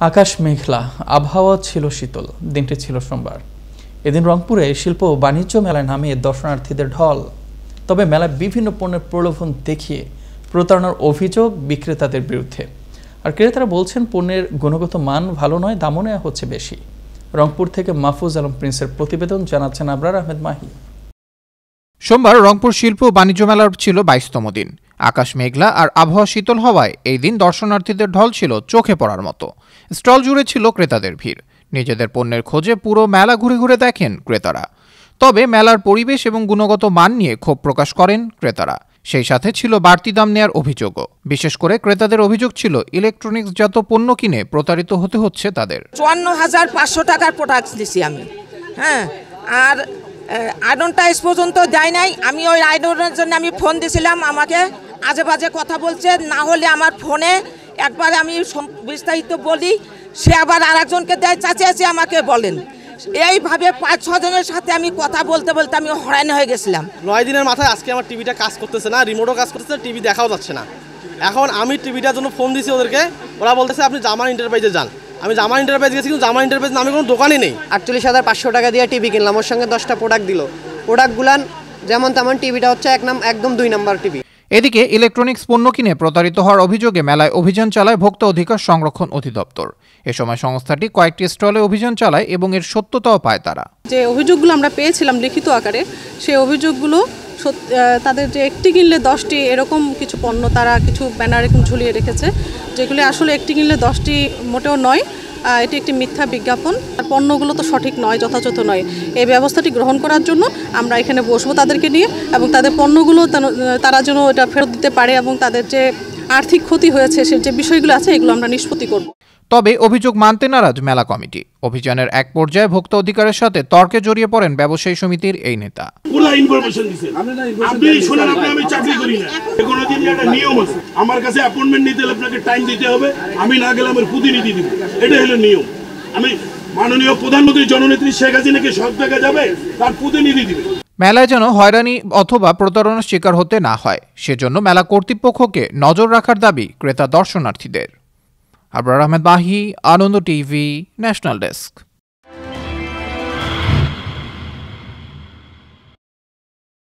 আকাশ মেঘলা, আবহাওয়া ছিল শীতল, দিনটি ছিল সোমবার। এদিন রংপুরে শিল্প ও বাণিজ্য মেলায় নামে দর্শনার্থীদের ঢল। তবে মেলায় বিভিন্ন পণ্যের প্রলোভন দেখিয়ে প্রতারণার অভিযোগ বিক্রেতাদের বিরুদ্ধে। আর ক্রেতারা বলছেন পণ্যের গুণগত মান ভালো নয়, দামও নেওয়া হচ্ছে বেশি। রংপুর থেকে মাহফুজ আলম প্রিন্সের প্রতিবেদন, জানাচ্ছেন আবরার আহমেদ মাহি। সোমবার রংপুর শিল্প ও বাণিজ্য মেলার ছিল ২২তম দিন। আকাশ মেঘলা আর আবহাওয়া শীতল হওয়ায় এই দিন দর্শনার্থীদের ঢল ছিল চোখে পড়ার মতো। স্টল জুড়ে ছিল ক্রেতাদের ভিড়। নিজেদের পণ্যের খোঁজে পুরো মেলা ঘুরে ঘুরে দেখেন ক্রেতারা। তবে মেলার পরিবেশ এবং গুণগত মান নিয়ে ক্ষোভ প্রকাশ করেন ক্রেতারা। সেই সাথে ছিল বাড়তি দাম নেয়ার অভিযোগও। বিশেষ করে ক্রেতাদের অভিযোগ ছিল ইলেকট্রনিক্সজাত পণ্য কিনে প্রতারিত হতে হচ্ছে তাদের। ৫৪,৫০০ টাকার প্রোডাক্ট দিছি আমি, হ্যাঁ, আর আয়রনটা এস পর্যন্ত দেয় নাই। আমি ওই আয়রনের জন্য আমি ফোন দিয়েছিলাম, আমাকে আজে বাজে কথা বলছে। না হলে আমার ফোনে একবার আমি বিস্তারিত বলি, সে আবার আরেকজনকে দেয়, চাচিয়াচি আমাকে বলেন। এইভাবে ৫-৬ জনের সাথে আমি কথা বলতে বলতে আমি হয়রান হয়ে গেছিলাম। ৯ দিনের মাথায় আজকে আমার টিভিটা কাজ করতেছে না, রিমোটও কাজ করতেছে না, টিভি দেখাও যাচ্ছে না। এখন আমি টিভিটার জন্য ফোন দিয়েছি ওদেরকে, ওরা বলতেছে আপনি জামান এন্টারপ্রাইজে যান। আমি জামান এন্টারপ্রাইজ গেছি, কিন্তু জামান এন্টারপ্রাইজ নামে কোনো দোকানই নেই। ৪৮,৫০০ টাকা দিয়ে টিভি কিনলাম, ওর সঙ্গে 10টা প্রোডাক্ট দিল। প্রোডাক্টগুলান যেমন তেমন, টিভিটা হচ্ছে একদম 2 নাম্বার টিভি। এদিকে ইলেকট্রনিক্স পণ্য কিনে প্রতারিত হওয়ার অভিযোগে মেলায় অভিযান চালায় ভোক্তা অধিকার সংরক্ষণ অধিদপ্তর। এ সময় সংস্থাটি কয়েকটি স্টলে অভিযান চালায় এবং এর সত্যতাও পায় তারা। যে অভিযোগগুলো আমরা পেয়েছিলাম লিখিত আকারে, সেই অভিযোগগুলো তাদের যে একটি কিনলে 10টি এরকম কিছু পণ্য তারা কিছু ব্যানার এরকম ঝুলিয়ে রেখেছে, যেগুলি আসলে একটি কিনলে 10টি মোটেও নয়। এটি একটি মিথ্যা বিজ্ঞাপন। আর পণ্যগুলো তো সঠিক নয়, যথাযথ নয়। এই ব্যবস্থাটি গ্রহণ করার জন্য আমরা এখানে বসবো তাদেরকে নিয়ে, এবং তাদের পণ্যগুলো তারা যেন এটা ফেরত দিতে পারে এবং তাদের যে আর্থিক ক্ষতি হয়েছে সে যে বিষয়গুলো আছে এগুলো আমরা নিষ্পত্তি করব। তবে অভিযোগ মানতে নারাজ মেলা কমিটি। অভিযানের এক পর্যায়ে ভোক্তা অধিকারের সাথে তর্কে জড়িয়ে পড়েন ব্যবসায়ী সমিতির এই নেতা। আমার কাছে অ্যাপয়েন্টমেন্ট নিতে হলে আপনাকে টাইম দিতে হবে, আমি না গেলে আমার প্রতিনিধি দিব, এটা হলো নিয়ম। আমি মাননীয় প্রধানমন্ত্রী জননেত্রী শেখ হাসিনাকে সব জায়গায় যাবে, তার প্রতিনিধি দিবে। মেলায় যেন হয়রানি অথবা প্রতারণার শিকার হতে না হয়, সেজন্য মেলা কর্তৃপক্ষকে নজর রাখার দাবি ক্রেতা দর্শনার্থীদের। আবরার আহমেদ মাহি, আনন্দ টিভি, ন্যাশনাল ডেস্ক।